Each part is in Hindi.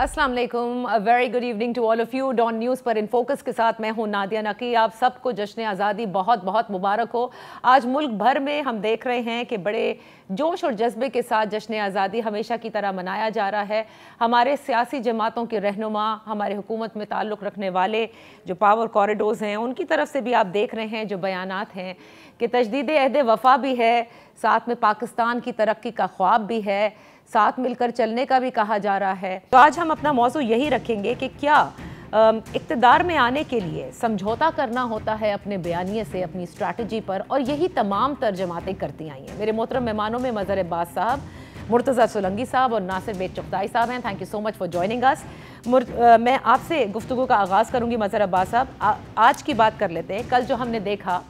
अस्सलाम वालेकुम, very good evening to all of you. Dawn News पर इन फोकस के साथ मैं हूं नादिया नकी। आप सबको जश्न आज़ादी बहुत बहुत मुबारक हो। आज मुल्क भर में हम देख रहे हैं कि बड़े जोश और जज्बे के साथ जश्न आज़ादी हमेशा की तरह मनाया जा रहा है। हमारे सियासी जमातों के रहनुमा, हमारे हुकूमत में ताल्लुक़ रखने वाले जो पावर कॉरिडोर्स हैं, उनकी तरफ से भी आप देख रहे हैं जो बयानात हैं कि तजदीद अहद वफ़ा भी है, साथ में पाकिस्तान की तरक्की का ख्वाब भी है, साथ मिलकर चलने का भी कहा जा रहा है। तो आज हम अपना मौजू यही रखेंगे कि क्या इक़्तिदार में आने के लिए समझौता करना होता है अपने बयानिए से, अपनी स्ट्रैटेजी पर, और यही तमाम जमातें करती आई हैं। मेरे मोहतरम मेहमानों में मज़हर अब्बास साहब, मुर्तज़ा सोलंकी साहब और नासिर बेग चुगताई साहब हैं। Thank you so much for joining us. मैं आपसे गुफ्तगू का आगाज़ करूँगी मज़हर अब्बास साहब। आज की बात कर लेते हैं। कल जो हमने देखा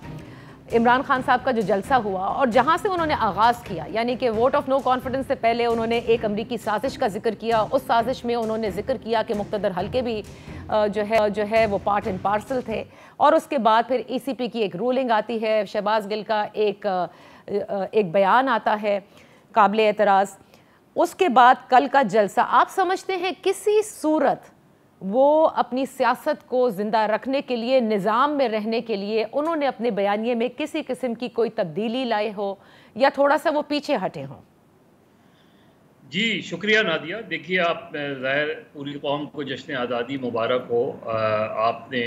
इमरान खान साहब का जो जलसा हुआ और जहां से उन्होंने आगाज़ किया, यानी कि वोट ऑफ नो कॉन्फिडेंस से पहले उन्होंने एक अमरीकी साजिश का जिक्र किया। उस साजिश में उन्होंने जिक्र किया कि मुक़्तदर हल्के भी जो है वो पार्ट एंड पार्सल थे। और उसके बाद फिर ECP की एक रूलिंग आती है, शहबाज गिल का एक बयान आता है काबिल एतराज़। उसके बाद कल का जलसा, आप समझते हैं किसी सूरत वो अपनी सियासत को ज़िंदा रखने के लिए, निज़ाम में रहने के लिए उन्होंने अपने बयानिए में किसी किस्म की कोई तब्दीली लाए हो या थोड़ा सा वो पीछे हटे हों? जी शुक्रिया नादिया। देखिए, आप ज़ाहिर पूरी कौम को जश्न आज़ादी मुबारक हो। आपने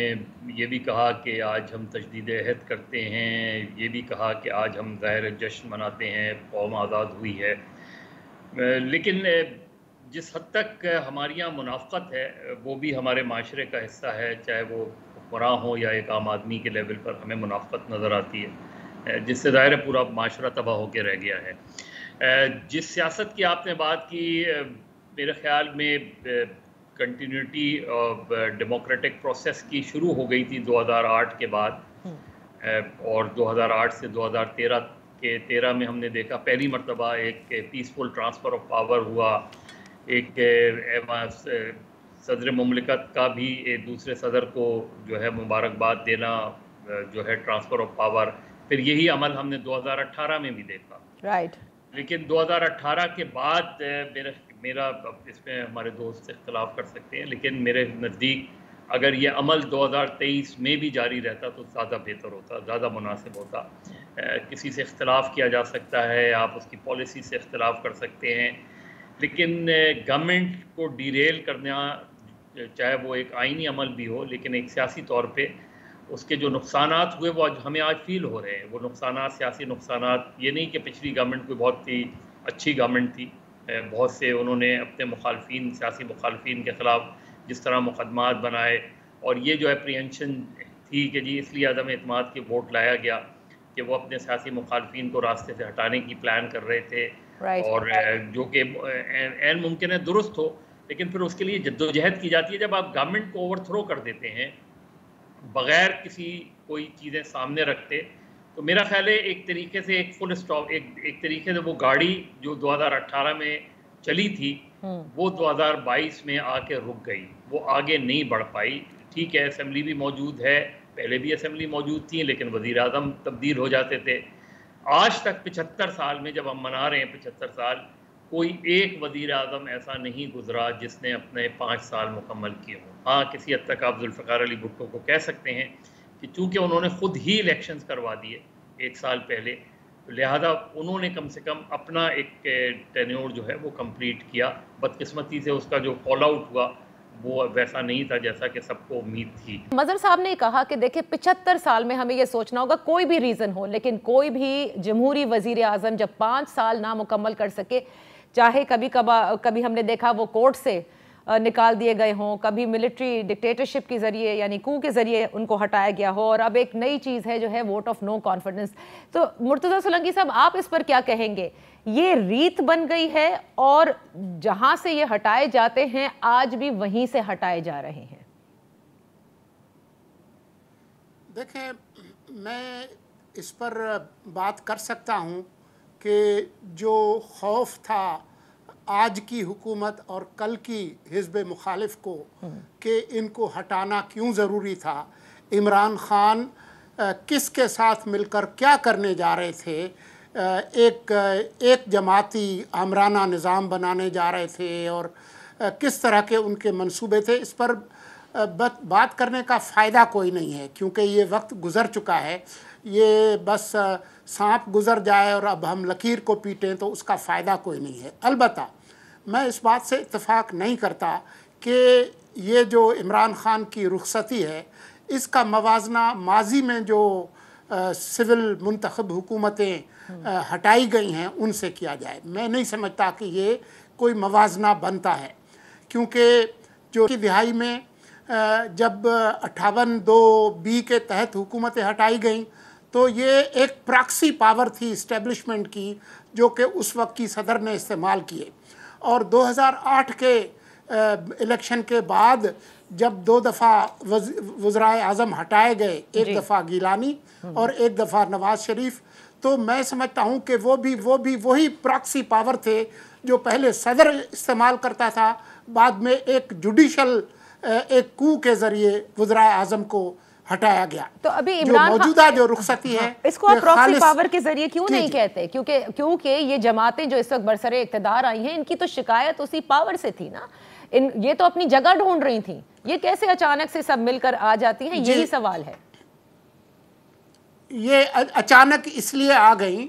ये भी कहा कि आज हम तजदीद अहद करते हैं, ये भी कहा कि आज हम ज़ाहिर जश्न मनाते हैं, कौम आज़ाद हुई है। लेकिन जिस हद तक हमारे यहाँ मुनाफ़क़त है वो भी हमारे माशरे का हिस्सा है, चाहे वो हुक्मरान हो या एक आम आदमी के लेवल पर हमें मुनाफ़क़त नज़र आती है, जिससे ज़ाहिर पूरा माशरा तबाह होकर रह गया है। जिस सियासत की आपने बात की, मेरे ख़्याल में कंटिन्यूटी ऑफ डेमोक्रेटिक प्रोसेस की शुरू हो गई थी 2008 के बाद, और 2008 से 2013 में हमने देखा पहली मरतबा एक पीसफुल ट्रांसफ़र ऑफ पावर हुआ। एक सदर मुमलिकत का भी एक दूसरे सदर को जो है मुबारकबाद देना, जो है ट्रांसफ़र ऑफ पावर। फिर यही अमल हमने 2018 में भी देखा। राइट। लेकिन 2018 के बाद मेरा इसमें हमारे दोस्त इख्तलाफ कर सकते हैं, लेकिन मेरे नज़दीक अगर ये अमल 2023 में भी जारी रहता तो ज़्यादा बेहतर होता, ज़्यादा मुनासिब होता। किसी से इख्तलाफ किया जा सकता है, आप उसकी पॉलिसी से इख्तलाफ कर सकते हैं, लेकिन गवर्नमेंट को डीरेल करना, चाहे वो एक आइनी अमल भी हो, लेकिन एक सियासी तौर पे उसके जो नुकसानात हुए वो हमें आज फील हो रहे हैं। वो नुकसानात, सियासी नुकसानात, ये नहीं कि पिछली गवर्नमेंट कोई बहुत ही अच्छी गवर्नमेंट थी, बहुत से उन्होंने अपने मुखालफिन, सियासी मुखालफिन के ख़िलाफ़ जिस तरह मुकदमात बनाए, और ये जो अप्रीहेंशन थी कि जी इसलिए अदम एतमाद के वोट लाया गया कि वो अपने सियासी मुखालफिन को रास्ते से हटाने की प्लान कर रहे थे। और जो कि ऐन मुमकिन है दुरुस्त हो, लेकिन फिर उसके लिए जद्दोजहद की जाती है। जब आप गवर्नमेंट को ओवरथ्रो कर देते हैं बग़ैर किसी कोई चीज़ें सामने रखते, तो मेरा ख्याल है एक तरीके से एक फुल स्टॉप, एक तरीके से वो गाड़ी जो 2018 में चली थी वो 2022 में आके रुक गई, वो आगे नहीं बढ़ पाई। ठीक है, असम्बली भी मौजूद है, पहले भी असम्बली मौजूद थी, लेकिन वज़ीर आज़म तब्दील हो जाते थे। आज तक 75 साल में, जब हम मना रहे हैं 75 साल, कोई एक वज़ीर आज़म ऐसा नहीं गुजरा जिसने अपने 5 साल मुकम्मल किए हों। हाँ, किसी हद तक आप जुल्फ़िकार अली भुट्टो को कह सकते हैं कि चूँकि उन्होंने ख़ुद ही इलेक्शंस करवा दिए 1 साल पहले, तो लिहाजा उन्होंने कम से कम अपना एक टेन्योर जो है वो कंप्लीट किया। बदकिस्मती से उसका जो फॉल आउट हुआ वो वैसा नहीं था जैसा कि सबको उम्मीद थी। मज़हर साहब ने कहा कि देखिए 75 साल में हमें ये सोचना होगा, कोई भी रीज़न हो, लेकिन कोई भी जमहूरी वज़ीर आज़म जब 5 साल ना मुकम्मल कर सके, चाहे कभी हमने देखा वो कोर्ट से निकाल दिए गए हों, कभी मिलिट्री डिक्टेटरशिप के ज़रिए यानी कू के ज़रिए उनको हटाया गया हो, और अब एक नई चीज़ है जो है वोट ऑफ नो कॉन्फिडेंस। तो मुर्तज़ा सोलंकी साहब, आप इस पर क्या कहेंगे? ये रीत बन गई है और जहां से ये हटाए जाते हैं आज भी वहीं से हटाए जा रहे हैं? देखें, मैं इस पर बात कर सकता हूं कि जो खौफ था आज की हुकूमत और कल की हिज़्ब मुखालिफ को कि इनको हटाना क्यों ज़रूरी था, इमरान खान किसके साथ मिलकर क्या करने जा रहे थे, एक जमाती आमराना निज़ाम बनाने जा रहे थे और किस तरह के उनके मंसूबे थे, इस पर बात करने का फ़ायदा कोई नहीं है, क्योंकि ये वक्त गुज़र चुका है। ये बस सांप गुज़र जाए और अब हम लकीर को पीटें तो उसका फ़ायदा कोई नहीं है। अलबत्ता मैं इस बात से इत्तेफाक नहीं करता कि ये जो इमरान ख़ान की रुखसती है, इसका मवाजना माजी में जो सिविल मुंतखब हुकूमतें हटाई गई हैं उनसे किया जाए। मैं नहीं समझता कि ये कोई मवाजना बनता है, क्योंकि जो की दिहाई में जब 58(2)B के तहत हुकूमतें हटाई गईं तो ये एक प्रॉक्सी पावर थी इस्टेब्लिशमेंट की, जो कि उस वक्त की सदर ने इस्तेमाल किए। और 2008 के इलेक्शन के बाद जब 2 दफ़ा वज़राए आज़म हटाए गए, एक दफ़ा गिलानी और एक दफ़ा नवाज शरीफ, तो मैं समझता हूँ कि वो भी वही प्रॉक्सी पावर थे जो पहले सदर इस्तेमाल करता था, बाद में एक जुडिशल एक कू के ज़रिए वज़राए आज़म को हटाया गया। तो अभी इमरान मौजूदा जो रुखसती है, इसको आप प्रॉक्सी पावर के जरिए क्यों नहीं कहते? क्योंकि ये जमातें जो इस वक्त बरसरे इक़्तिदार आई हैं, इनकी तो शिकायत उसी पावर से थी ना। ये तो अपनी जगह ढूंढ रही थी, ये कैसे अचानक से सब मिलकर आ जाती हैं, यही सवाल है। ये अचानक इसलिए आ गई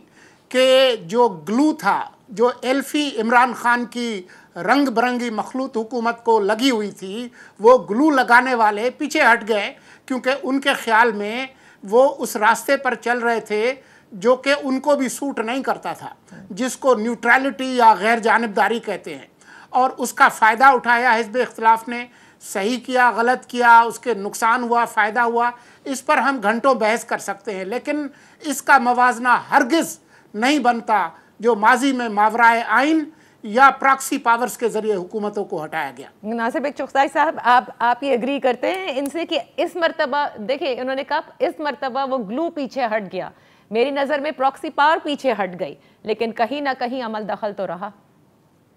कि जो ग्लू था, जो एल्फी इमरान खान की रंग बिरंगी मखलूत हुकूमत को लगी हुई थी, वो ग्लू लगाने वाले पीछे हट गए, क्योंकि उनके ख्याल में वो उस रास्ते पर चल रहे थे जो कि उनको भी सूट नहीं करता था, जिसको न्यूट्रलिटी या गैर जानिबदारी कहते हैं। और उसका फ़ायदा उठाया हिज़्ब इख्तिलाफ ने। सही किया, गलत किया, उसके नुकसान हुआ, फ़ायदा हुआ, इस पर हम घंटों बहस कर सकते हैं, लेकिन इसका मवाजना हरगिज़ नहीं बनता जो माजी में मावराए आइन या प्रॉक्सी पावर्स के जरिए हुकूमतों को हटाया गया। नासिर बेग चुगताई साहब, आप ये एग्री करते हैं इनसे कि इस मर्तबा, देखिए उन्होंने कहा इस मर्तबा वो ग्लू पीछे हट गया, मेरी नज़र में प्रॉक्सी पावर पीछे हट गई, लेकिन कहीं ना कहीं अमल दखल तो रहा।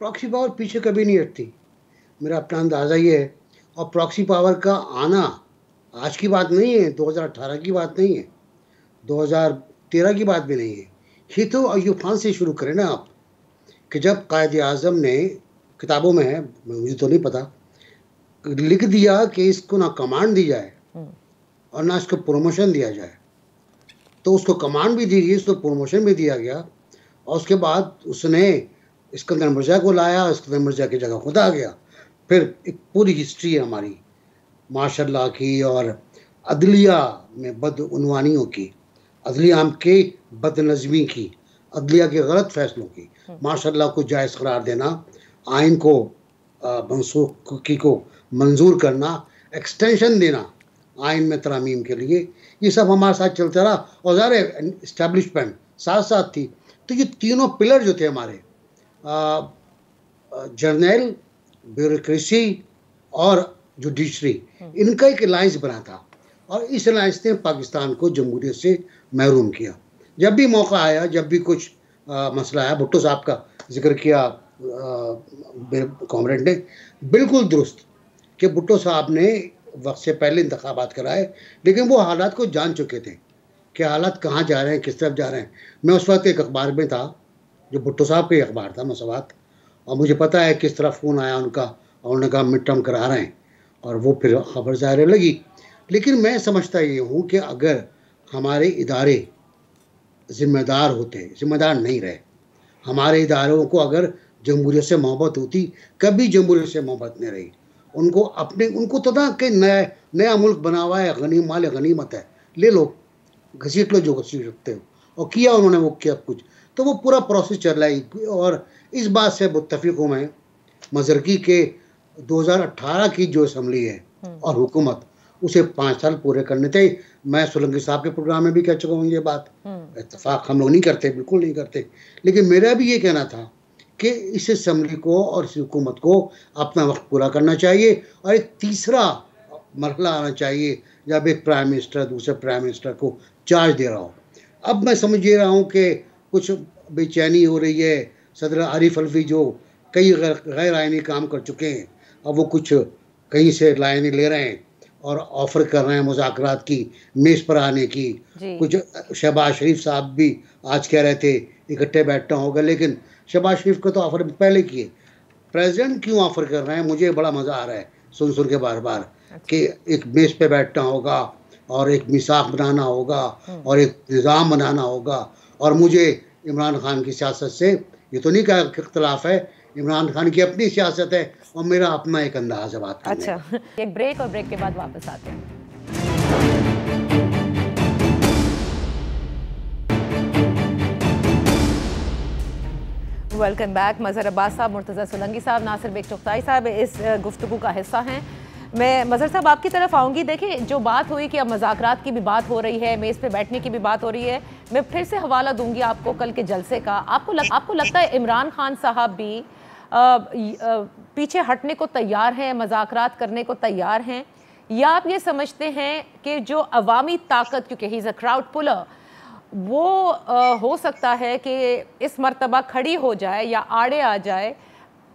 प्रॉक्सी पावर पीछे कभी नहीं हटती, मेरा अपना अंदाज़ा ये है। और प्रॉक्सी पावर का आना आज की बात नहीं है, 2018 की बात नहीं है, 2013 की बात भी नहीं है। ये तो अय्यूब खान से शुरू करें ना आप, कि जब कायद आज़म ने, किताबों में है, मुझे तो नहीं पता, लिख दिया कि इसको ना कमांड दी जाए और ना इसको प्रमोशन दिया जाए, तो उसको कमांड भी दी गई, उसको प्रमोशन भी दिया गया। और उसके बाद उसने इस्कंदर मिर्ज़ा को लाया, इस्कंदर मिर्ज़ा की जगह खुद आ गया। फिर एक पूरी हिस्ट्री है हमारी माशाल्लाह की, और अदलिया में बदउनवानियों की, अदलिया के बदनज़मी की, अदलिया के गलत फैसलों की, माशाल्लाह को जायज़ करार देना, आइन को मनसूखी को मंजूर करना, एक्सटेंशन देना आइन में तरामीम के लिए, ये सब हमारे साथ चलता रहा। और ज़ाहिर इस्टेब्लिशमेंट साथ साथ थी। तो ये तीनों पिलर जो थे हमारे, जर्नल, ब्यूरोक्रेसी और जुडिशरी, इनका एक अलायंस बना था, और इस अलायंस ने पाकिस्तान को जमहूरियत से महरूम किया। जब भी मौका आया, जब भी कुछ मसला आया, भुट्टो साहब का जिक्र किया कॉमरेड ने, बिल्कुल दुरुस्त, कि भुट्टो साहब ने वक्त से पहले इंतखाबात कराए, लेकिन वो हालात को जान चुके थे कि हालात कहाँ जा रहे हैं, किस तरफ जा रहे हैं। मैं उस वक्त एक अखबार में था, जो भुट्टो साहब का ही अखबार था, मसवात, और मुझे पता है किस तरह फ़ोन आया उनका, और उन्होंने कहा मिड टर्म करा रहे हैं, और वो फिर खबर ज़ाहिर लगी। लेकिन मैं समझता ये हूँ कि अगर हमारे इदारे ज़िम्मेदार होते, ज़िम्मेदार नहीं रहे, हमारे इदारों को अगर जमहूरियत से मोहब्बत होती, कभी जमहूरियत से मोहब्बत नहीं रही, उनको तो ना कि नया मुल्क बना हुआ है, माल गनीमत है, ले लो, घसीट लो जो घसीट सकते हो, और किया उन्होंने, वो किया कुछ, तो वो पूरा प्रोसेस चल रहा है। और इस बात से मुत्तफिक हूँ मैं मज़रकी के 2018 की जो असम्बली है और हुकूमत, उसे 5 साल पूरे करने थे। मैं सोलंकी साहब के प्रोग्राम में भी कह चुका हूँ ये बात, इत्तेफाक हम लोग नहीं करते, बिल्कुल नहीं करते, लेकिन मेरा भी ये कहना था कि इस असम्बली को और इस हुकूमत को अपना वक्त पूरा करना चाहिए, और एक तीसरा मरहला आना चाहिए जब एक प्राइम मिनिस्टर दूसरे प्राइम मिनिस्टर को चार्ज दे रहा हो। अब मैं समझ ये रहा हूँ कि कुछ बेचैनी हो रही है, सदर आरिफ अलवी जो कई गैर आइनी काम कर चुके हैं, अब वो कुछ कहीं से लाइनें ले रहे हैं और ऑफ़र कर रहे हैं मुज़ाकरात की मेज़ पर आने की। कुछ शहबाज शरीफ साहब भी आज कह रहे थे इकट्ठे बैठना होगा, लेकिन शहबाज शरीफ को तो ऑफ़र पहले किए, प्रेसिडेंट क्यों ऑफर कर रहे हैं, मुझे बड़ा मज़ा आ रहा है सुन के बार बार कि एक मेज पे बैठना होगा और एक मिसाक बनाना होगा और एक निज़ाम बनाना होगा। और मुझे इमरान खान की सियासत से ये तो नहीं कहा इख्तलाफ है, इमरान खान की अपनी सियासत है और मेरा अपना एक अंदाज है बात करने का। अच्छा, एक ब्रेक और ब्रेक के बाद वापस आते हैं। Welcome back. मज़हर अब्बास साहब, मुर्तज़ा सोलंकी साहब, नासिर बेग चुगताई साहब इस गुफ्तगू का हिस्सा हैं। मैं मज़हर साहब आपकी तरफ आऊँगी। देखिए, जो बात हुई कि अब मुज़ाकरात की भी बात हो रही है, मेज़ पे बैठने की भी बात हो रही है, मैं फिर से हवाला दूंगी आपको कल के जलसे का। आपको लगता है इमरान खान साहब भी पीछे हटने को तैयार हैं, मुज़ाकरात करने को तैयार हैं, या आप ये समझते हैं कि जो अवामी ताकत, क्योंकि he is a crowd puller, वो हो सकता है कि इस मर्तबा खड़ी हो जाए या आड़े आ जाए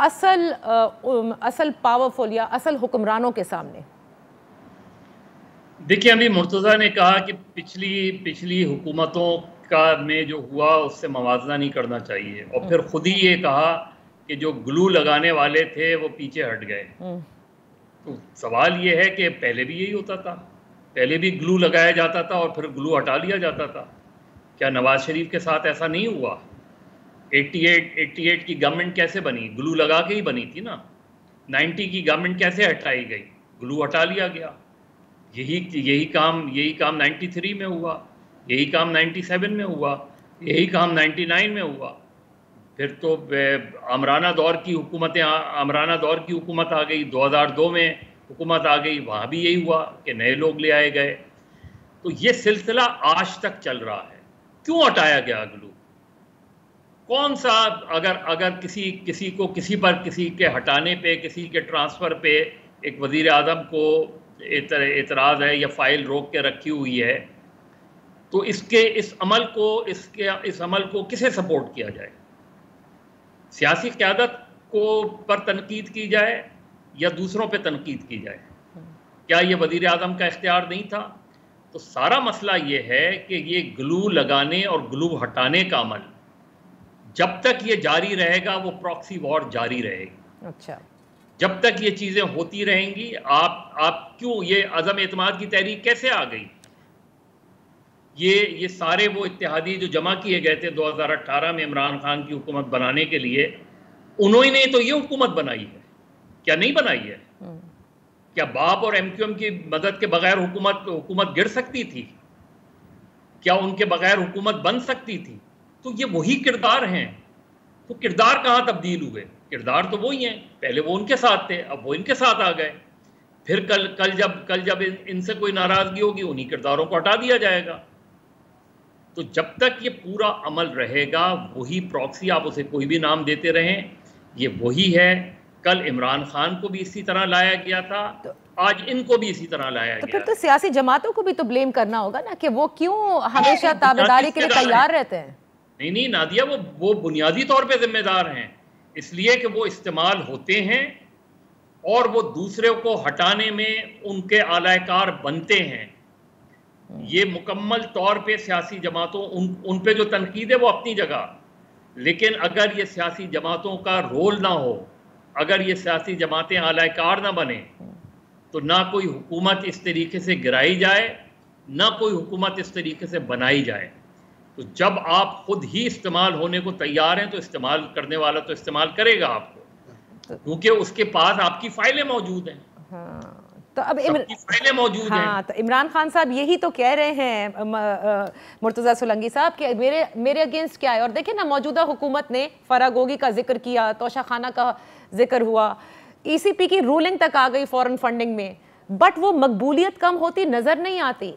असल पावरफुल या असल हुक्मरानों के सामने? देखिए, अभी मुर्तज़ा ने कहा कि पिछली हुकूमतों का में जो हुआ उससे मवाजना नहीं करना चाहिए, और फिर खुद ही ये कहा कि जो ग्लू लगाने वाले थे वो पीछे हट गए। तो सवाल ये है कि पहले भी यही होता था, पहले भी ग्लू लगाया जाता था और फिर ग्लू हटा लिया जाता था। क्या नवाज शरीफ के साथ ऐसा नहीं हुआ? 88 की गवर्नमेंट कैसे बनी? ग्लू लगा के ही बनी थी ना। 90 की गवर्नमेंट कैसे हटाई गई? ग्लू हटा लिया गया। यही काम 93 में हुआ, यही काम 97 में हुआ, यही काम 99 में हुआ। फिर तो आमराना दौर की हुकूमत आ गई, 2002 में हुकूमत आ गई, वहाँ भी यही हुआ कि नए लोग ले आए गए। तो ये सिलसिला आज तक चल रहा है। क्यों हटाया गया ग्लू? कौन सा, अगर किसी के हटाने पे, किसी के ट्रांसफ़र पे एक वज़ीर आज़म को एतराज़ है या फाइल रोक के रखी हुई है, तो इस अमल को किसे सपोर्ट किया जाए? सियासी क़यादत पर तनकीद की जाए या दूसरों पे तनकीद की जाए? क्या ये वज़ीर आज़म का इख्तियार नहीं था? तो सारा मसला ये है कि ये ग्लू लगाने और ग्लू हटाने का अमल जब तक ये जारी रहेगा, वो प्रॉक्सी वॉर जारी रहेगी। अच्छा, जब तक ये चीज़ें होती रहेंगी। आप क्यों ये अज़म एतमाद की तहरीक कैसे आ गई? ये सारे वो इत्तेहादी जो जमा किए गए थे 2018 में इमरान खान की हुकूमत बनाने के लिए, उन्होंने तो ये हुकूमत बनाई है, क्या नहीं बनाई है? क्या बाप और MQM की मदद के बगैर हुकूमत गिर सकती थी? क्या उनके बगैर हुकूमत बन सकती थी? तो ये वही किरदार हैं। तो किरदार कहाँ तब्दील हुए? किरदार तो वही हैं, पहले वो उनके साथ थे, अब वो इनके साथ आ गए। फिर कल जब इनसे कोई नाराजगी होगी, उन्हीं किरदारों को हटा दिया जाएगा। तो जब तक ये पूरा अमल रहेगा, वही प्रॉक्सी, आप उसे कोई भी नाम देते रहें, ये वही है। कल इमरान खान को भी इसी तरह लाया गया था, आज इनको भी इसी तरह लाया गया। तो फिर तो सियासी जमातों को भी तो ब्लेम करना होगा ना कि वो क्यों हमेशा ताबेदारी के लिए तैयार रहते हैं। नहीं नादिया, वो बुनियादी तौर पे जिम्मेदार हैं, इसलिए कि वो इस्तेमाल होते हैं और वो दूसरे को हटाने में उनके आलाकार बनते हैं। ये मुकम्मल तौर पे सियासी जमातों उन पे जो तनकीद है वो अपनी जगह, लेकिन अगर ये सियासी जमातों का रोल ना हो, अगर ये सियासी जमातें आलाकार ना बने, तो ना कोई हुकूमत इस तरीके से गिराई जाए, ना कोई हुकूमत इस तरीके से बनाई जाए। तो जब आप खुद ही इस्तेमाल होने को तैयार हैं, तो इस्तेमाल करने वाला तो इस्तेमाल करेगा आपको, क्योंकि उसके पास आपकी फाइलें मौजूद हैं। तो अब फाइलें मौजूद हैं। तो इमरान खान साहब यही तो कह रहे हैं मुर्तज़ा सोलंकी साहब कि मेरे अगेंस्ट क्या है। और देखिए ना, मौजूदा हुकूमत ने फरागोगी का जिक्र किया, तोशा खाना का जिक्र हुआ, ECP की रूलिंग तक आ गई फॉरेन फंडिंग में, बट वो मकबूलियत कम होती नज़र नहीं आती।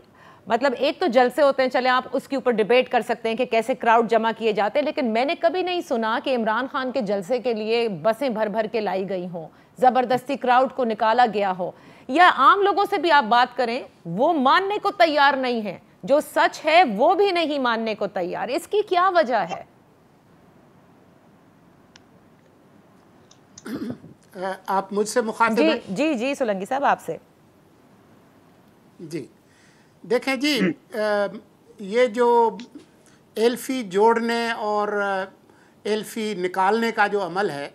मतलब एक तो जलसे होते हैं, चले आप उसके ऊपर डिबेट कर सकते हैं कि कैसे क्राउड जमा किए जाते हैं, लेकिन मैंने कभी नहीं सुना कि इमरान खान के जलसे के लिए बसें भर भर के लाई गई हों, ज़बरदस्ती क्राउड को निकाला गया हो, या आम लोगों से भी आप बात करें, वो मानने को तैयार नहीं है, जो सच है वो भी नहीं मानने को तैयार। इसकी क्या वजह है? आप मुझसे मुखातिब हैं? जी सोलंकी साहब, आपसे। जी देखें जी, ये जो एल्फी जोड़ने और एल्फी निकालने का जो अमल है,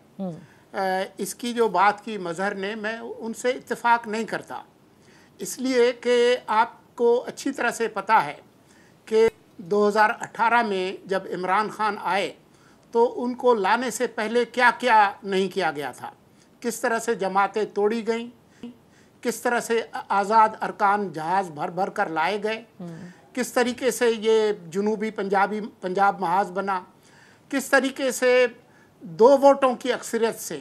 इसकी जो बात की मज़हर ने, मैं उनसे इत्तेफाक नहीं करता, इसलिए कि आपको अच्छी तरह से पता है कि 2018 में जब इमरान खान आए तो उनको लाने से पहले क्या क्या नहीं किया गया था, किस तरह से जमातें तोड़ी गईं, किस तरह से आज़ाद अरकान जहाज़ भर भर कर लाए गए, किस तरीके से ये जुनूबी पंजाब महाज बना, किस तरीके से 2 वोटों की अक्सरियत से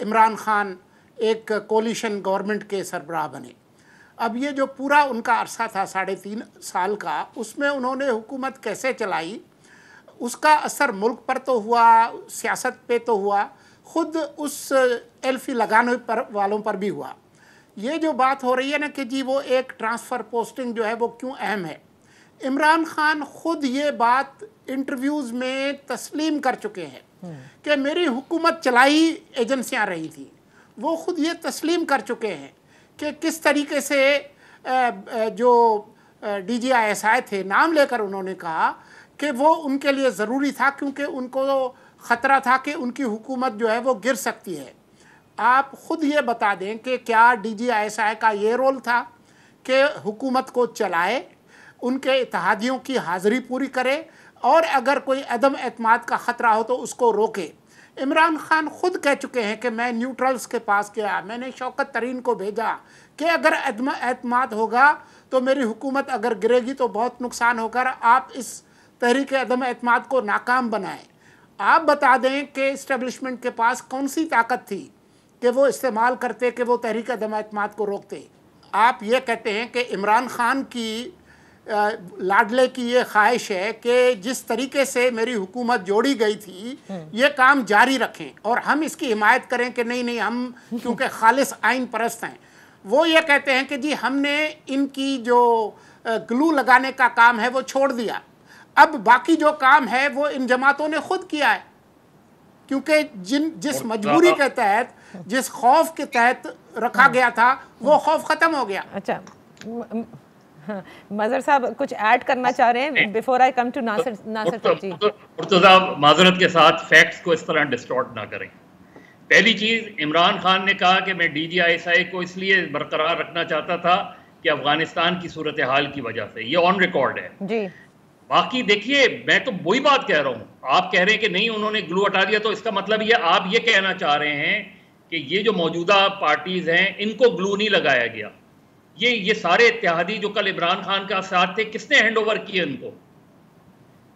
इमरान खान एक कोलिशन गवर्नमेंट के सरबराह बने। अब ये जो पूरा उनका अरसा था 3.5 साल का, उसमें उन्होंने हुकूमत कैसे चलाई, उसका असर मुल्क पर तो हुआ, सियासत पे तो हुआ, ख़ुद उस एल्फी लगाने पर वालों पर भी हुआ। ये जो बात हो रही है ना कि जी वो एक ट्रांसफ़र पोस्टिंग जो है वो क्यों अहम है, इमरान खान ख़ुद ये बात इंटरव्यूज़ में तस्लीम कर चुके हैं कि मेरी हुकूमत चलाई एजेंसियां रही थी। वो ख़ुद ये तस्लीम कर चुके हैं कि किस तरीके से जो DGISI थे, नाम लेकर उन्होंने कहा कि वो उनके लिए ज़रूरी था क्योंकि उनको ख़तरा था कि उनकी हुकूमत जो है वो गिर सकती है। आप ख़ुद ये बता दें कि क्या DGISI का ये रोल था कि हुकूमत को चलाए, उनके इत्तेहादियों की हाज़िरी पूरी करे और अगर अदम एतमाद का ख़तरा हो तो उसको रोके। इमरान खान ख़ुद कह चुके हैं कि मैं न्यूट्रल्स के पास गया, मैंने शौकत तरीन को भेजा कि अगर एतमाद होगा तो मेरी हुकूमत अगर गिरेगी तो बहुत नुकसान होगा, आप इस तहरीक अदम एतमाद को नाकाम बनाएं। आप बता दें कि इस्टेब्लिशमेंट के पास कौन सी ताकत थी कि वो इस्तेमाल करते कि वो तहरीक अदम एतमाद को रोकते। आप ये कहते हैं कि इमरान खान की लाडले की ये ख्वाहिश है कि जिस तरीके से मेरी हुकूमत जोड़ी गई थी ये काम जारी रखें और हम इसकी हिमायत करें कि नहीं हम क्योंकि खालिस आइन परस्त हैं। वो ये कहते हैं कि जी हमने इनकी जो ग्लू लगाने का काम है वो छोड़ दिया, अब बाकी जो काम है वो इन जमातों ने खुद किया है, क्योंकि जिस मजबूरी के तहत, जिस खौफ के तहत रखा गया था वो खौफ ख़त्म हो गया। अच्छा, मजहर साहब कुछ ऐड करना चाह रहे हैं before I come to Nasir साहब जी? मुर्तज़ा माज़रत के साथ फैक्ट्स को इस तरह डिस्टॉर्ट ना करें। पहली चीज़, इमरान खान ने कहा कि मैं DGISI को इसलिए बरकरार रखना चाहता था कि अफगानिस्तान की सूरत हाल की वजह से, ये ऑन रिकॉर्ड है जी। बाकी देखिए, मैं तो वही बात कह रहा हूँ, आप कह रहे हैं कि नहीं उन्होंने ग्लू हटा दिया, तो इसका मतलब ये आप ये कहना चाह रहे हैं कि ये जो मौजूदा पार्टीज हैं इनको ग्लू नहीं लगाया गया। ये सारे इत्तेहादी जो कल इमरान खान का साथ थे, किसने हैंड ओवर किए इनको?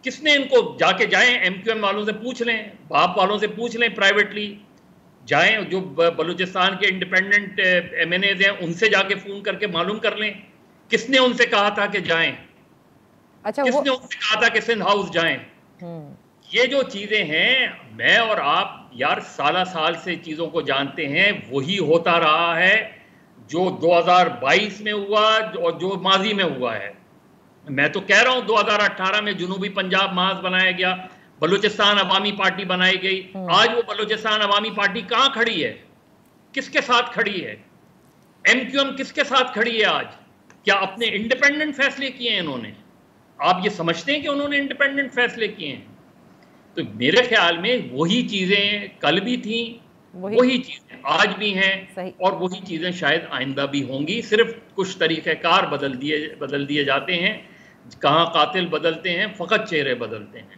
किसने इनको? जाके जाएं MQM वालों से पूछ लें, बाप वालों से पूछ लें, प्राइवेटली जाएं, जो बलूचिस्तान के इंडिपेंडेंट MNAs हैं उनसे जाके फोन करके मालूम कर लें किसने उनसे कहा था कि जाएं। अच्छा, किसने उनसे कहा था कि सिंध हाउस जाएं। ये जो चीजें हैं, मैं और आप यार साल से चीजों को जानते हैं, वही होता रहा है जो 2022 में हुआ और जो माजी में हुआ है। मैं तो कह रहा हूं 2018 में जुनूबी पंजाब महाज बनाया गया, बलूचिस्तान अवामी पार्टी बनाई गई। आज वो बलूचिस्तान अवामी पार्टी कहां खड़ी है? किसके साथ खड़ी है? MQM किसके साथ खड़ी है आज? क्या अपने इंडिपेंडेंट फैसले किए हैं इन्होंने? आप ये समझते हैं कि उन्होंने इंडिपेंडेंट फैसले किए हैं? तो मेरे ख्याल में वही चीजें कल भी थी, वही चीजें आज भी हैं और वही चीजें शायद आइंदा भी होंगी। सिर्फ कुछ तरीक़ेकार बदल दिए जाते हैं। कहाँ कातिल बदलते हैं, फकत चेहरे बदलते हैं।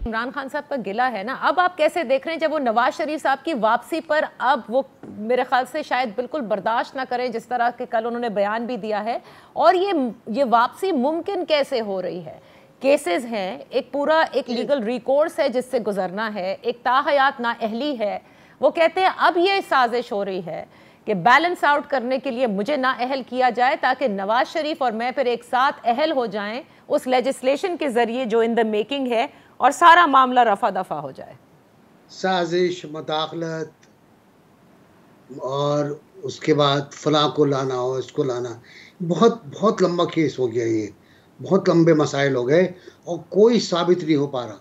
इमरान खान साहब का गिला है ना, अब आप कैसे देख रहे हैं जब वो नवाज शरीफ साहब की वापसी पर अब वो मेरे ख्याल से शायद बिल्कुल बर्दाश्त ना करें, जिस तरह के कल उन्होंने बयान भी दिया है, और ये वापसी मुमकिन कैसे हो रही है? केसेस हैं, एक पूरा एक लीगल रिकोर्स है जिससे गुजरना है, एक ताहयात नाअहली है। वो कहते हैं अब ये साजिश हो रही है कि बैलेंस आउट करने के लिए मुझे नाअहल किया जाए ताकि नवाज शरीफ और मैं फिर एक साथ अहल हो जाएं उस लेजिस्लेशन के जरिए जो इन द मेकिंग है और सारा मामला रफा दफा हो जाए। साजिश, मदाखलत और उसके बाद फलां को लाना हो, इसको लाना, बहुत लंबा केस हो गया। ये बहुत लंबे मसाइल हो गए और कोई साबित नहीं हो पा रहा।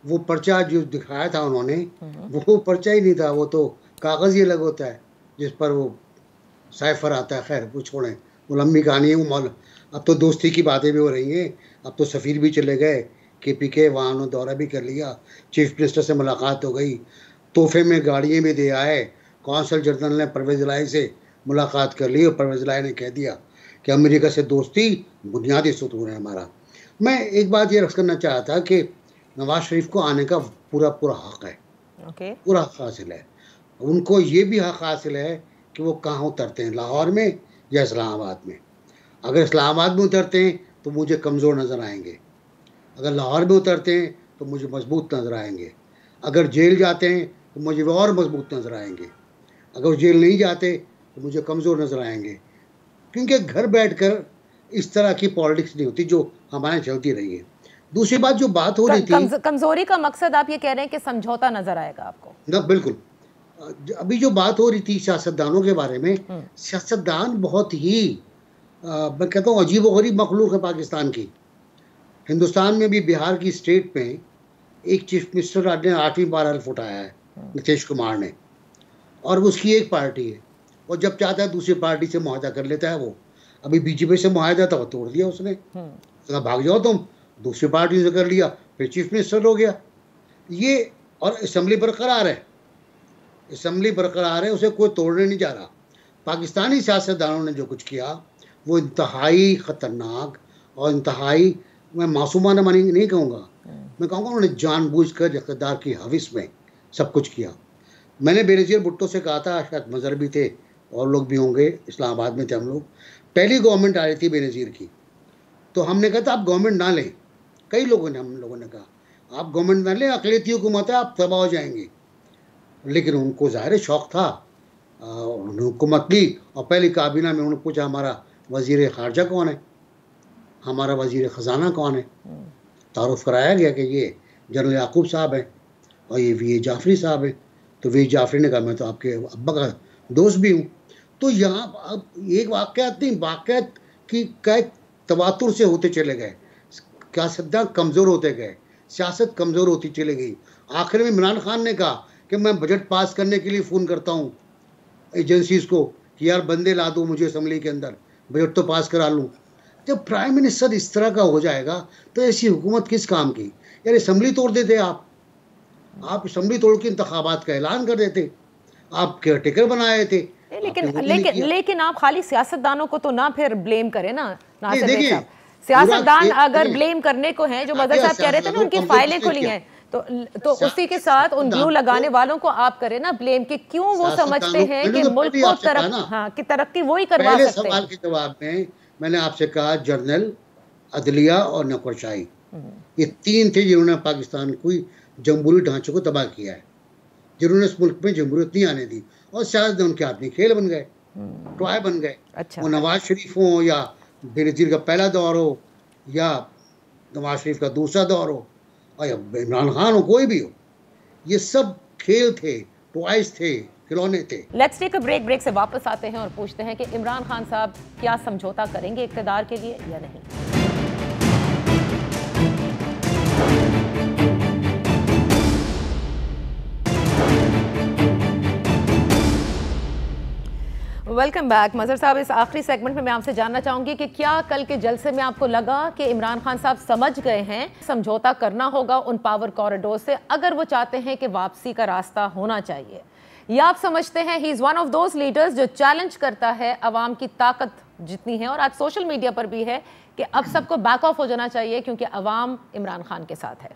वो पर्चा जो दिखाया था उन्होंने, वो पर्चा ही नहीं था, वो तो कागज़ ही अलग होता है जिस पर वो साइफर आता है। खैर वो छोड़ें, वो लंबी कहानी है। वो अब तो दोस्ती की बातें भी हो रही हैं, अब तो सफ़ीर भी चले गए KPK, वहाँ उन्होंने दौरा भी कर लिया, चीफ मिनिस्टर से मुलाकात हो गई, तोहफे में गाड़ियाँ भी दे आए। कौंसल जनरल ने परवेज़ इलाही से मुलाकात कर ली और परवेज़ इलाही ने कह दिया कि अमेरिका से दोस्ती बुनियादी सुतून है हमारा। मैं एक बात ये रख करना चाहता कि नवाज शरीफ को आने का पूरा हक है, पूरा हक हासिल है। उनको ये भी हक हासिल है कि वो कहाँ उतरते हैं, लाहौर में या इस्लामाबाद में। अगर इस्लामाबाद में उतरते हैं तो मुझे कमज़ोर नज़र आएंगे, अगर लाहौर में उतरते हैं तो मुझे मजबूत नज़र आएंगे, अगर जेल जाते हैं तो मुझे और मजबूत नज़र आएंगे, अगर जेल नहीं जाते तो मुझे कमज़ोर नज़र आएंगे। क्योंकि घर बैठकर इस तरह की पॉलिटिक्स नहीं होती जो हमारे चलती रही है। दूसरी बात जो बात हो रही थी, कमजोरी का मकसद आप ये कह रहे हैं कि समझौता नजर आएगा आपको? ना, बिल्कुल। अभी जो बात हो रही थी सियासतदानों के बारे में, सियासतदान बहुत ही मैं कहता हूँ अजीब व गरीब मखलूक है पाकिस्तान की। हिंदुस्तान में भी बिहार की स्टेट में एक चीफ मिनिस्टर ने 8वीं बार हल्फ उठाया है, नीतीश कुमार ने, और उसकी एक पार्टी है, और जब चाहता है दूसरी पार्टी से मुआहदा कर लेता है। वो अभी BJP से मुआहदा था, वो तोड़ दिया उसने, तो भाग जाओ तुम, दूसरी पार्टी से कर लिया, फिर चीफ मिनिस्टर हो गया ये। और असम्बली बरकरार है, असम्बली बरकरार है, उसे कोई तोड़ने नहीं जा रहा। पाकिस्तानी सियासतदानों ने जो कुछ किया वो इंतहाई ख़तरनाक और इंतहाई, मैं मासूमाना नहीं कहूँगा, मैं कहूँगा उन्होंने जानबूझकर इक़्तिदार की हविस में सब कुछ किया। मैंने बेनज़ीर भुट्टो से कहा था, शायद मज़हर भी थे और लोग भी होंगे, इस्लामाबाद में थे हम लोग, पहली गवर्नमेंट आ रही थी बेनज़ीर की, तो हमने कहा था आप गवर्नमेंट ना लें। कई लोगों ने, हम लोगों ने कहा आप गवर्नमेंट ना लें, अक़लियती हुकूमत है, आप तबाह हो जाएंगे। लेकिन उनको ज़ाहिर शौक़ था, उन्होंने हुकूमत ली और पहली काबीना में उन्होंने पूछा हमारा वज़ीर ख़ारजा कौन है, हमारा वज़ीर ख़जाना कौन है। तारुफ़ कराया गया कि ये जनरल याकूब साहब हैं और ये VA जाफ़री साहब हैं। तो VA जाफ़री ने कहा मैं तो आपके अब्बा का दोस्त भी हूँ। तो यहाँ अब एक वाक़यात नहीं, वाक़यात की कई तवातुर से होते चले गए, सियासतदान कमज़ोर होते गए, सियासत कमज़ोर होती चली गई। आखिर में इमरान खान ने कहा कि मैं बजट पास करने के लिए फ़ोन करता हूँ एजेंसीज़ को कि यार बंदे ला दो मुझे असम्बली के अंदर, बजट तो पास करा लूँ। जब प्राइम मिनिस्टर इस तरह का हो जाएगा तो ऐसी हुकूमत किस काम की? यार असम्बली तोड़ देते आप असम्बली तोड़ के इंतखाबात का ऐलान कर देते, आप केयरटेकर बनाए थे। लेकिन आप खाली सियासतदानों को तो ना फिर ब्लेम करें ना नासिर साहब। सियासतदान अगर ब्लेम करने को हैं, जो मदर साहब कह रहे थे ना उनकी फाइलें खुली हैं, तो उसी के साथ उन ग्लू लगाने वालों को आप करें ना ब्लेम कि क्यों वो समझते हैं कि मुल्क को की तरक्की वही करवा सकते हैं। पहले सवाल के जवाब में मैंने आपसे कहा जर्नल, अदलिया और नौकरशाही, ये तीन थे जिन्होंने पाकिस्तान को जमहूरी ढांचे को तबाह किया है, जिन्होंने इस मुल्क में जमहूरियत नहीं आने दी, और सियासत उनके आदमी खेल बन गए, टॉय बन गए। अच्छा। वो नवाज शरीफ हो या बेनज़ीर का पहला दौर हो या नवाज शरीफ का दूसरा दौर हो और या इमरान खान हो, कोई भी हो, ये सब खेल थे, टॉयज थे, खिलौने थे। लेट्स टेक अ ब्रेक से वापस आते हैं और पूछते हैं कि इमरान खान साहब क्या समझौता करेंगे इक़्तिदार के लिए या नहीं। Welcome back. मजहर साहब, इस आखिरी सेगमेंट में मैं आपसे जानना चाहूंगी कि क्या कल के जलसे में आपको लगा कि इमरान खान साहब समझ गए हैं समझौता करना होगा उन पावर कॉरिडोर से अगर वो चाहते हैं कि वापसी का रास्ता होना चाहिए, या आप समझते हैं he is one of those leaders जो चैलेंज करता है अवाम की ताकत जितनी है, और आज सोशल मीडिया पर भी है कि अब सबको बैक ऑफ हो जाना चाहिए क्योंकि अवाम इमरान खान के साथ है?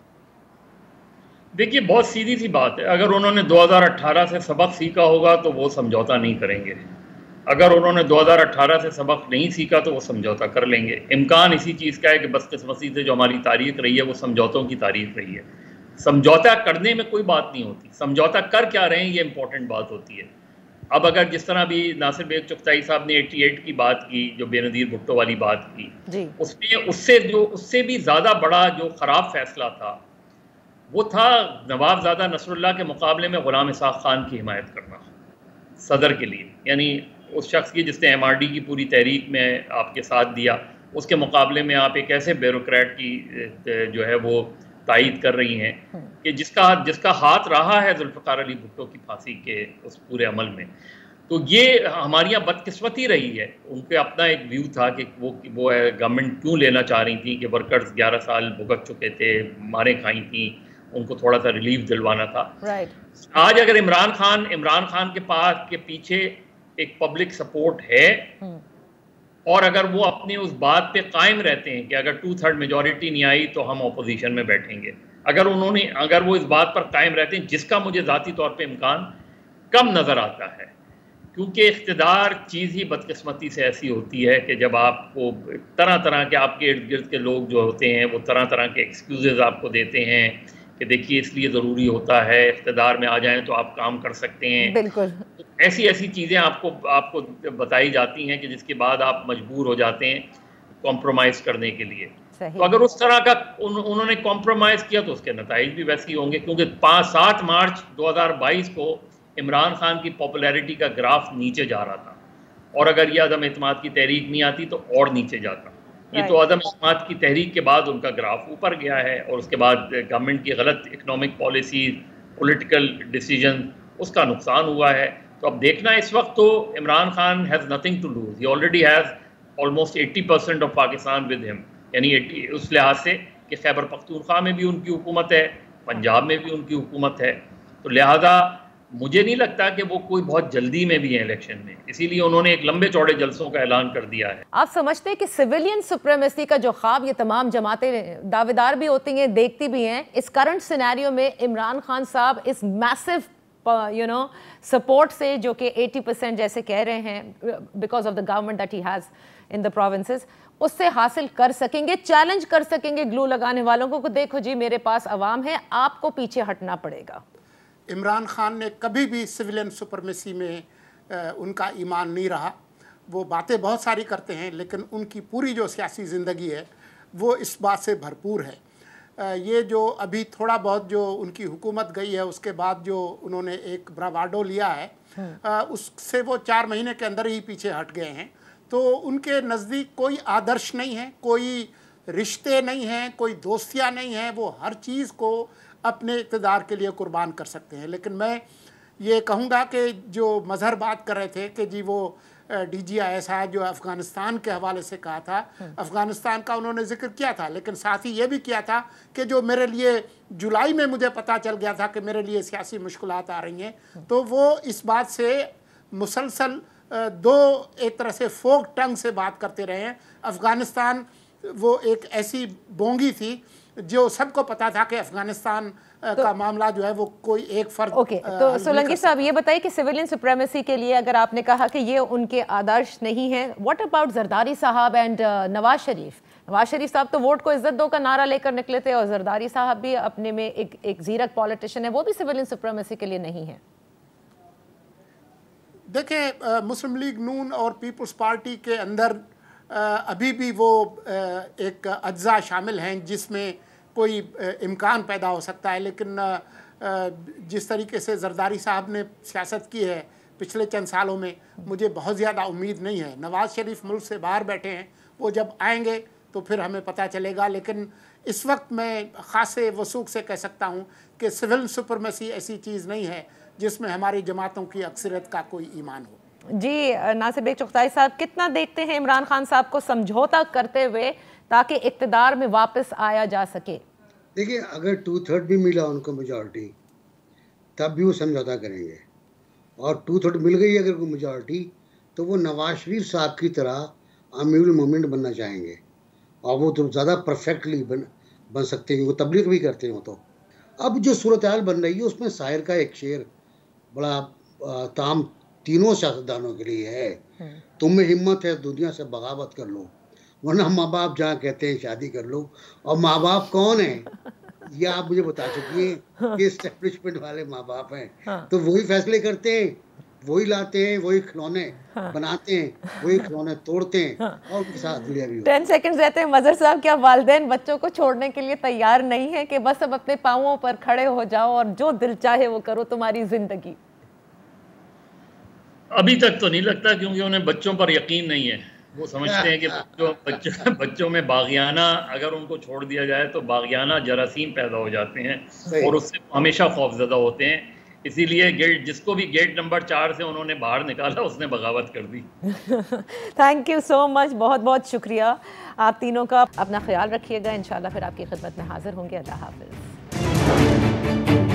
देखिए, बहुत सीधी सी बात है, अगर उन्होंने 2018 से सबक सीखा होगा तो वो समझौता नहीं करेंगे। अगर उन्होंने 2018 से सबक नहीं सीखा तो वो समझौता कर लेंगे। इम्कान इसी चीज़ का है कि बदकिस्मती से जो हमारी तारीख रही है वो समझौतों की तारीख रही है। समझौता करने में कोई बात नहीं होती, समझौता कर क्या रहे हैं ये इंपॉर्टेंट बात होती है। अब अगर जिस तरह भी नासिर बेग चुगताई साहब ने 88 की बात की, जो बेनज़ीर भुट्टो वाली बात की, उसमें उससे भी ज़्यादा बड़ा जो ख़राब फैसला था वो था नवाबज़ादा नसरुल्लाह के मुकाबले में ग़ुलाम इसहाक़ खान की हिमायत करना सदर के लिए, यानी उस शख्स की जिसने MRD की पूरी तहरीक में आपके साथ दिया, उसके मुकाबले में आप एक ऐसे ब्यूरोक्रेट की जो है वो तायीद कर रही हैं कि जिसका हाथ रहा है जुल्फ़िकार अली भुट्टो की फांसी के उस पूरे अमल में। तो ये हमारी यहाँ बदकिस्मती रही है। उनके अपना एक व्यू था कि वो गवर्नमेंट क्यों लेना चाह रही थी कि वर्कर्स 11 साल भुगत चुके थे, मारे खाई थी, उनको थोड़ा सा रिलीफ दिलवाना था। आज अगर इमरान खान के पास के पीछे एक पब्लिक सपोर्ट है और अगर वो अपनी उस बात पे कायम रहते हैं कि अगर 2/3 मेजॉरिटी नहीं आई तो हम अपोजिशन में बैठेंगे, अगर वो इस बात पर कायम रहते हैं, जिसका मुझे ज़ाती तौर पे इम्कान कम नज़र आता है, क्योंकि इख्तिदार चीज़ ही बदकिस्मती से ऐसी होती है कि जब आपको तरह तरह के आपके इर्द गिर्द के लोग जो होते हैं वो तरह तरह के एक्सक्यूज़ आपको देते हैं कि देखिए इसलिए ज़रूरी होता है, इख्तिदार में आ जाएं तो आप काम कर सकते हैं। बिल्कुल ऐसी चीज़ें आपको बताई जाती हैं कि जिसके बाद आप मजबूर हो जाते हैं कॉम्प्रोमाइज़ करने के लिए। तो अगर उस तरह का उन्होंने कॉम्प्रोमाइज़ किया तो उसके नताइज भी वैसे ही होंगे, क्योंकि 7 मार्च 2022 को इमरान खान की पॉपुलैरिटी का ग्राफ नीचे जा रहा था और अगर ये अदम एतमाद की तहरीक नहीं आती तो और नीचे जाता। ये तो अदम एतमाद की तहरीक के बाद उनका ग्राफ ऊपर गया है और उसके बाद गवर्नमेंट की गलत इकनॉमिक पॉलिसी, पॉलिटिकल डिसीजन, उसका नुकसान हुआ है। तो अब देखना इस वक्त तो Imran Khan has nothing to lose, he already has almost 80% of Pakistan with him, यानी 80 उस लिहाज से कि खैबर पख्तूनख्वा में भी उनकी हुकूमत है, पंजाब में भी उनकी हुकूमत है। तो लिहाजा मुझे नहीं लगता कि वो कोई बहुत जल्दी में भी है इलेक्शन में, इसीलिए उन्होंने एक लंबे चौड़े जलसों का ऐलान कर दिया है। आप समझते हैं कि सिविलियन सुप्रीमेसी का जो ख्वाब ये तमाम जमातें दावेदार भी होती हैं, देखती भी हैं, इस करंट सिनेरियो में इमरान खान साहब इस मैसिव सपोर्ट से जो कि 80% जैसे कह रहे हैं because of the government that he has in the provinces, उससे हासिल कर सकेंगे, चैलेंज कर सकेंगे ग्लू लगाने वालों को देखो जी मेरे पास अवाम है, आपको पीछे हटना पड़ेगा। इमरान खान ने कभी भी सिविलियन सुपरमेसी में उनका ईमान नहीं रहा। वो बातें बहुत सारी करते हैं लेकिन उनकी पूरी जो सियासी ज़िंदगी है वो इस बात से भरपूर है। ये जो अभी थोड़ा बहुत जो उनकी हुकूमत गई है उसके बाद जो उन्होंने एक ब्रावाडो लिया है उससे वो 4 महीने के अंदर ही पीछे हट गए हैं। तो उनके नज़दीक कोई आदर्श नहीं है, कोई रिश्ते नहीं हैं, कोई दोस्तियाँ नहीं हैं। वो हर चीज़ को अपने इक़्तिदार के लिए कुर्बान कर सकते हैं। लेकिन मैं ये कहूँगा कि जो मज़हर बात कर रहे थे कि जी वो DGISI जो अफ़गानिस्तान के हवाले से कहा था, अफ़गानिस्तान का उन्होंने ज़िक्र किया था, लेकिन साथ ही ये भी किया था कि जो मेरे लिए जुलाई में मुझे पता चल गया था कि मेरे लिए सियासी मुश्किलात आ रही हैं, तो वो इस बात से मुसलसल एक तरह से फोक टंग से बात करते रहे हैं। अफ़गानिस्तान वो एक ऐसी बोंगी थी जो सबको पता था कि अफगानिस्तान का मामला जो है वो कोई एक फर्द। तो सोलंकी साहब ये बताइए कि सिविलियन सुप्रीमेसी के लिए अगर आपने कहा कि ये उनके आदर्श नहीं है, व्हाट अबाउट जरदारी साहब एंड नवाज शरीफ? नवाज शरीफ साहब तो वोट को इज्जत दो का नारा लेकर निकले थे और जरदारी साहब भी अपने में एक जीरक पॉलिटिशियन है, वो भी सिविलियन सुप्रीमेसी के लिए नहीं है। देखिए मुस्लिम लीग नून और पीपल्स पार्टी के अंदर अभी भी वो एक अज्जा शामिल हैं जिसमें कोई इम्कान पैदा हो सकता है। लेकिन जिस तरीके से जरदारी साहब ने सियासत की है पिछले चंद सालों में, मुझे बहुत ज़्यादा उम्मीद नहीं है। नवाज़ शरीफ मुल्क से बाहर बैठे हैं, वो जब आएंगे तो फिर हमें पता चलेगा। लेकिन इस वक्त मैं ख़ासे वसूख से कह सकता हूँ कि सिविल सुपरमेसी ऐसी चीज़ नहीं है जिसमें हमारी जमातों की अक्सरियत का कोई ईमान हो। जी नासिर बेग चुगताई साहब, कितना देखते हैं इमरान खान साहब को समझौता करते हुए ताकि इक़्तिदार में वापस आया जा सके? देखिए अगर 2/3 भी मिला उनको मेजॉरिटी तब भी वो समझौता करेंगे, और 2/3 मिल गई अगर कोई मेजॉरिटी तो वो नवाज शरीफ साहब की तरह अमीरुल मोमिन बनना चाहेंगे, और वो तो ज़्यादा परफेक्टली बन सकते हैं, वो तबलीग भी करते हो। तो अब जो सूरत हाल बन रही है उसमें शायर का एक शेर बड़ा ताम तीनों सियासतदानों के लिए है, तुम में हिम्मत है दुनिया से बगावत कर लो, वरना माँ बाप जहाँ कहते हैं शादी कर लो। और माँ बाप कौन है ये आप मुझे बता चुकी हैं कि एस्टेब्लिशमेंट वाले माँ बाप हैं। तो वही फैसले करते हैं, वही लाते हैं, वही खिलौने बनाते हैं, वही खिलौने तोड़ते हैं और उनके साथ दुनिया भी। 10 सेकंड रहते हैं मजहर साहब, क्या वालिदैन बच्चों को छोड़ने के लिए तैयार नहीं है कि बस अब अपने पाँवों पर खड़े हो जाओ और जो दिल चाहे वो करो तुम्हारी जिंदगी? अभी तक तो नहीं लगता, क्योंकि उन्हें बच्चों पर यकीन नहीं है। वो समझते हैं कि बच्चों में बागियाना अगर उनको छोड़ दिया जाए तो बागियाना जरासीम पैदा हो जाते हैं और उससे हमेशा खौफजदा होते हैं। इसीलिए गेट, जिसको भी गेट नंबर 4 से उन्होंने बाहर निकाला, उसने बगावत कर दी। थैंक यू सो मच, बहुत बहुत शुक्रिया आप तीनों का। अपना ख्याल रखिएगा, इंशाल्लाह फिर आपकी खिदमत में हाजिर होंगे। अल्लाह हाफिज़।